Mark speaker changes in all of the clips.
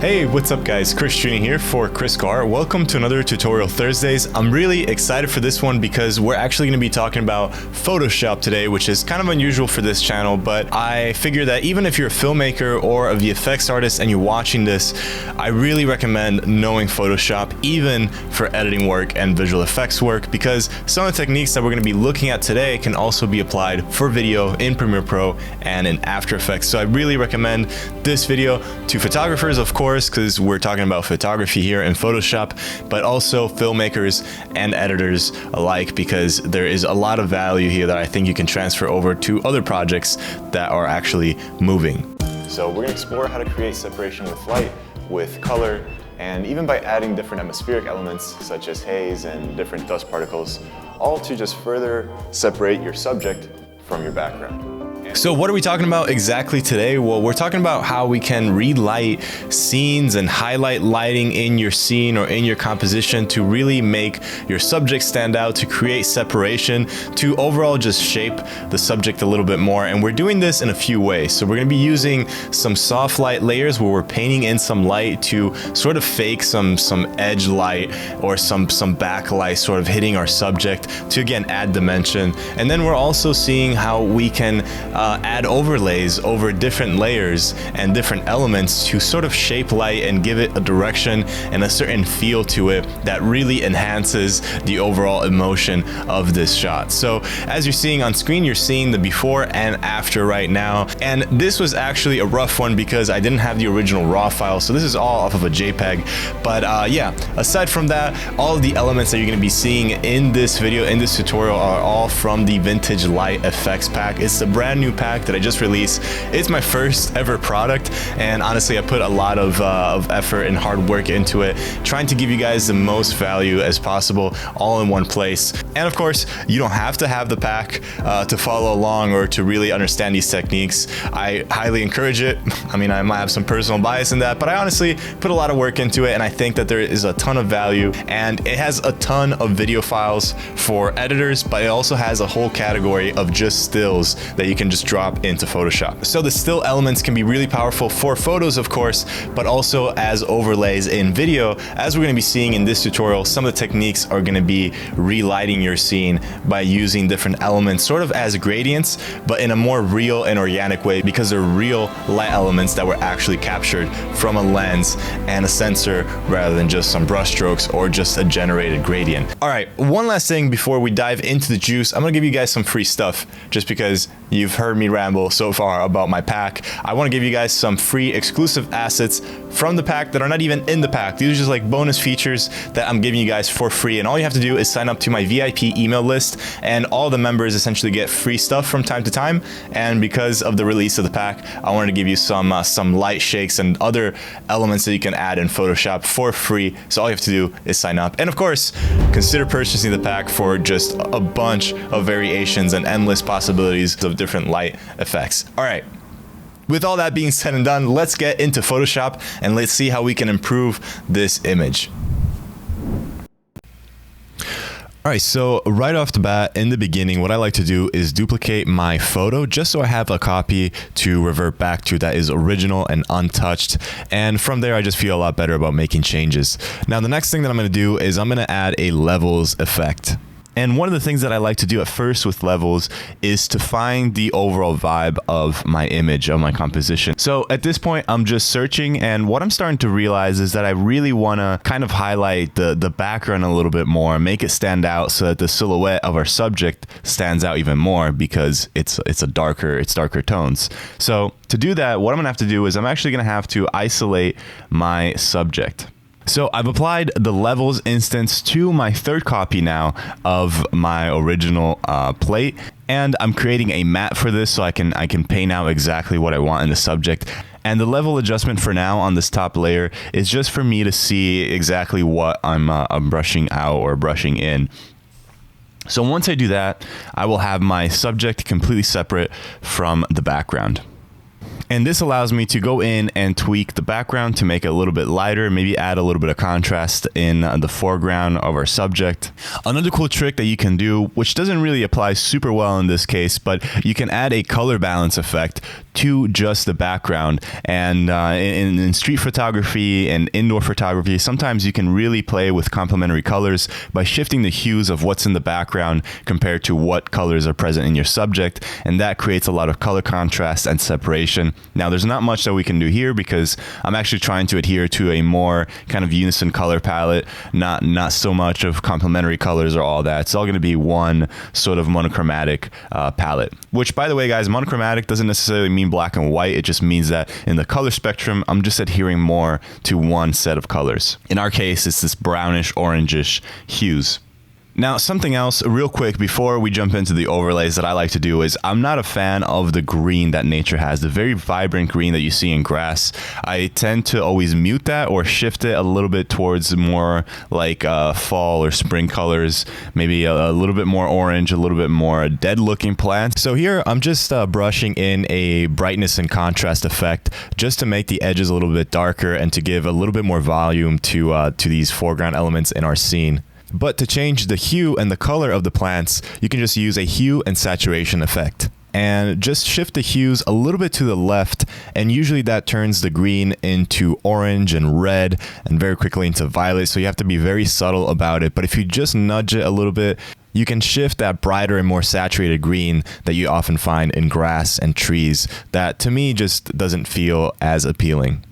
Speaker 1: Hey, what's up guys? Chris here for Kriscoart. Welcome to another Tutorial Thursdays. I'm really excited for this one because we're actually going to be talking about Photoshop today, which is kind of unusual for this channel, but I figure that even if you're a filmmaker or a VFX artist and you're watching this, I really recommend knowing Photoshop, even for editing work and visual effects work, because some of the techniques that we're going to be looking at today can also be applied for video in Premiere Pro and in After Effects. So I really recommend this video to photographers, of course, because we're talking about photography here in Photoshop, but also filmmakers and editors alike, because there is a lot of value here that I think you can transfer over to other projects that are actually moving. So we're going to explore how to create separation with light, with color, and even by adding different atmospheric elements such as haze and different dust particles, all to just further separate your subject from your background. So what are we talking about exactly today? Well, we're talking about how we can relight scenes and highlight lighting in your scene or in your composition to really make your subject stand out, to create separation, to overall just shape the subject a little bit more. And we're doing this in a few ways. So we're going to be using some soft light layers where we're painting in some light to sort of fake some edge light or some backlight sort of hitting our subject to again add dimension. And then we're also seeing how we can add overlays over different layers and different elements to sort of shape light and give it a direction and a certain feel to it that really enhances the overall emotion of this shot. So as you're seeing on screen, you're seeing the before and after right now. And this was actually a rough one because I didn't have the original raw file. So this is all off of a JPEG. But yeah, aside from that, all of the elements that you're going to be seeing in this video, in this tutorial, are all from the Vintage Light Effects pack. It's the brand new pack that I just released. It's my first ever product, and honestly I put a lot of effort and hard work into it, trying to give you guys the most value as possible all in one place. And of course, you don't have to have the pack to follow along or to really understand these techniques. I highly encourage it. I mean, I might have some personal bias in that, but I honestly put a lot of work into it, and I think that there is a ton of value, and it has a ton of video files for editors, but it also has a whole category of just stills that you can just drop into Photoshop. So the still elements can be really powerful for photos, of course, but also as overlays in video. As we're going to be seeing in this tutorial, some of the techniques are going to be relighting your scene by using different elements sort of as gradients, but in a more real and organic way, because they're real light elements that were actually captured from a lens and a sensor rather than just some brush strokes or just a generated gradient. All right, one last thing before we dive into the juice. I'm going to give you guys some free stuff just because you've heard me ramble so far about my pack. I want to give you guys some free exclusive assets from the pack that are not even in the pack. These are just like bonus features that I'm giving you guys for free, and all you have to do is sign up to my VIP email list, and all the members essentially get free stuff from time to time. And because of the release of the pack, I wanted to give you some light shakes and other elements that you can add in Photoshop for free. So all you have to do is sign up, and of course consider purchasing the pack for just a bunch of variations and endless possibilities of different light effects. All right, with all that being said and done, let's get into Photoshop and let's see how we can improve this image. All right, so right off the bat, in the beginning, what I like to do is duplicate my photo just so I have a copy to revert back to that is original and untouched. And from there, I just feel a lot better about making changes. Now, the next thing that I'm going to do is I'm going to add a levels effect. And one of the things that I like to do at first with levels is to find the overall vibe of my image, of my composition. So at this point, I'm just searching, and what I'm starting to realize is that I really want to kind of highlight the background a little bit more, make it stand out so that the silhouette of our subject stands out even more, because it's darker tones. So to do that, what I'm gonna have to do is I'm actually gonna have to isolate my subject. So I've applied the levels instance to my third copy now of my original plate, and I'm creating a matte for this so I can paint out exactly what I want in the subject. And the level adjustment for now on this top layer is just for me to see exactly what I'm brushing out or brushing in. So once I do that, I will have my subject completely separate from the background. And this allows me to go in and tweak the background to make it a little bit lighter, maybe add a little bit of contrast in the foreground of our subject. Another cool trick that you can do, which doesn't really apply super well in this case, but you can add a color balance effect to just the background. And in street photography and indoor photography, sometimes you can really play with complementary colors by shifting the hues of what's in the background compared to what colors are present in your subject. And that creates a lot of color contrast and separation. Now, there's not much that we can do here because I'm actually trying to adhere to a more kind of unison color palette, not so much of complementary colors or all that. It's all going to be one sort of monochromatic palette, which, by the way, guys, monochromatic doesn't necessarily mean black and white. It just means that in the color spectrum, I'm just adhering more to one set of colors. In our case, it's this brownish, orangish hues. Now, something else real quick before we jump into the overlays that I like to do is I'm not a fan of the green that nature has, the very vibrant green that you see in grass. I tend to always mute that or shift it a little bit towards more like fall or spring colors, maybe a little bit more orange, a little bit more dead looking plants. So here I'm just brushing in a brightness and contrast effect just to make the edges a little bit darker and to give a little bit more volume to these foreground elements in our scene. But to change the hue and the color of the plants, you can just use a hue and saturation effect. And just shift the hues a little bit to the left, and usually that turns the green into orange and red and very quickly into violet, so you have to be very subtle about it. But if you just nudge it a little bit, you can shift that brighter and more saturated green that you often find in grass and trees that to me just doesn't feel as appealing.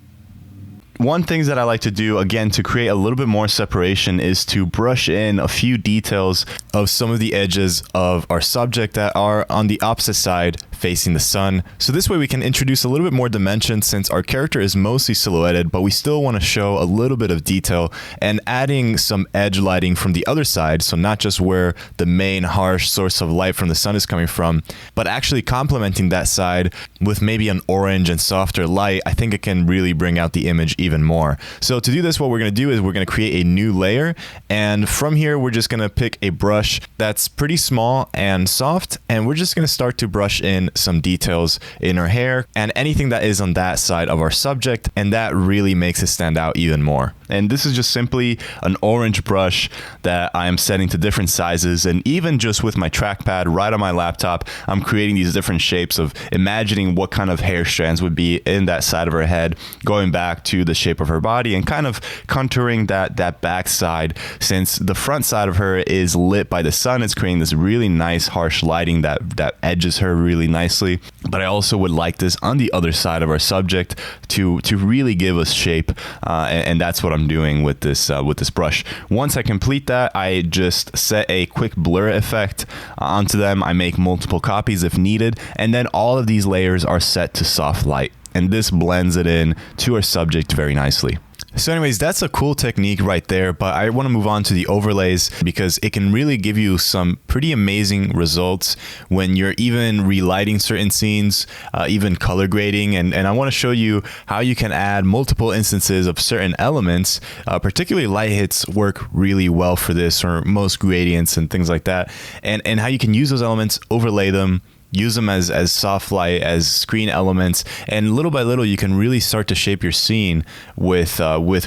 Speaker 1: One thing that I like to do, again, to create a little bit more separation is to brush in a few details of some of the edges of our subject that are on the opposite side facing the sun. So this way we can introduce a little bit more dimension since our character is mostly silhouetted, but we still want to show a little bit of detail and adding some edge lighting from the other side. So not just where the main harsh source of light from the sun is coming from, but actually complementing that side with maybe an orange and softer light. I think it can really bring out the image even more. So to do this, what we're going to do is we're going to create a new layer. And from here, we're just going to pick a brush that's pretty small and soft. And we're just going to start to brush in some details in her hair and anything that is on that side of our subject. And that really makes it stand out even more. And this is just simply an orange brush that I am setting to different sizes. And even just with my trackpad right on my laptop, I'm creating these different shapes of imagining what kind of hair strands would be in that side of her head, going back to the shape of her body and kind of contouring that back side. Since the front side of her is lit by the sun, it's creating this really nice harsh lighting that edges her really nicely. But I also would like this on the other side of our subject to really give us shape, and that's what I'm doing with this brush. Once I complete that, I just set a quick blur effect onto them. I make multiple copies if needed, and then all of these layers are set to soft light, and this blends it in to our subject very nicely. So anyways, that's a cool technique right there, but I want to move on to the overlays because it can really give you some pretty amazing results when you're even relighting certain scenes, even color grading, and I want to show you how you can add multiple instances of certain elements, particularly light hits work really well for this, or most gradients and things like that, and how you can use those elements, overlay them, use them as soft light, as screen elements, and little by little you can really start to shape your scene with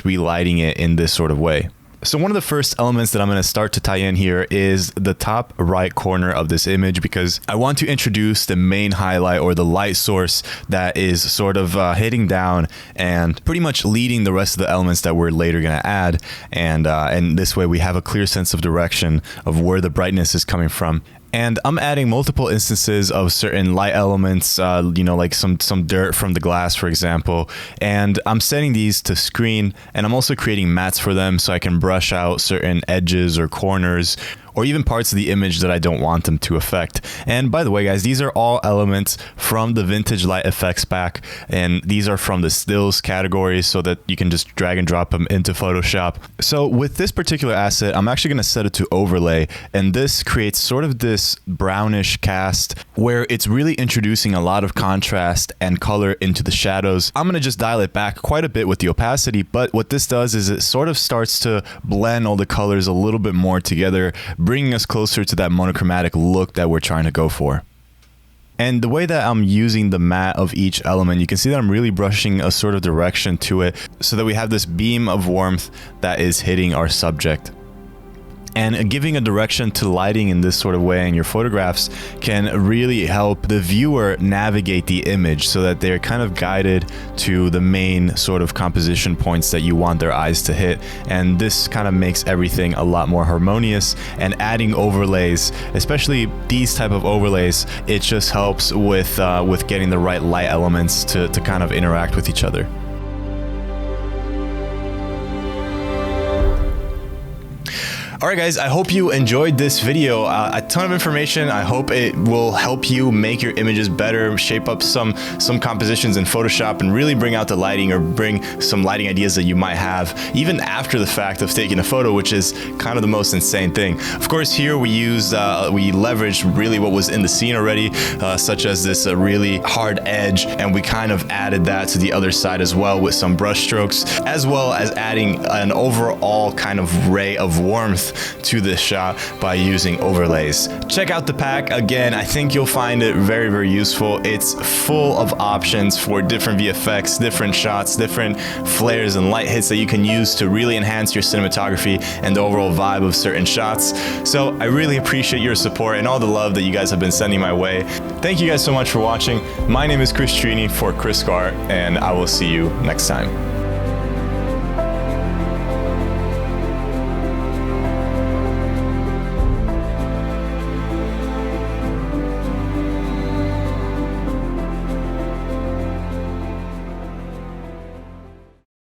Speaker 1: relighting it in this sort of way. So one of the first elements that I'm going to start to tie in here is the top right corner of this image, because I want to introduce the main highlight or the light source that is sort of hitting down and pretty much leading the rest of the elements that we're later going to add. And this way we have a clear sense of direction of where the brightness is coming from. And I'm adding multiple instances of certain light elements, like some dirt from the glass, for example. And I'm setting these to screen, and I'm also creating mats for them so I can brush out certain edges or corners, or even parts of the image that I don't want them to affect. And by the way, guys, these are all elements from the Vintage Light Effects pack, and these are from the stills category so that you can just drag and drop them into Photoshop. So with this particular asset, I'm actually gonna set it to overlay, and this creates sort of this brownish cast where it's really introducing a lot of contrast and color into the shadows. I'm gonna just dial it back quite a bit with the opacity, but what this does is it sort of starts to blend all the colors a little bit more together, bringing us closer to that monochromatic look that we're trying to go for. And the way that I'm using the matte of each element, you can see that I'm really brushing a sort of direction to it so that we have this beam of warmth that is hitting our subject. And giving a direction to lighting in this sort of way in your photographs can really help the viewer navigate the image so that they're kind of guided to the main sort of composition points that you want their eyes to hit. And this kind of makes everything a lot more harmonious. And adding overlays, especially these type of overlays, it just helps with getting the right light elements to kind of interact with each other. Alright guys, I hope you enjoyed this video. A ton of information. I hope it will help you make your images better, shape up some compositions in Photoshop, and really bring out the lighting or bring some lighting ideas that you might have even after the fact of taking a photo, which is kind of the most insane thing. Of course, here we leveraged really what was in the scene already, such as this really hard edge, and we kind of added that to the other side as well with some brush strokes, as well as adding an overall kind of ray of warmth to this shot by using overlays. Check out the pack. Again, I think you'll find it very, very useful. It's full of options for different VFX, different shots, different flares and light hits that you can use to really enhance your cinematography and the overall vibe of certain shots. So I really appreciate your support and all the love that you guys have been sending my way. Thank you guys so much for watching. My name is Kriscoart for Kriscoart, and I will see you next time.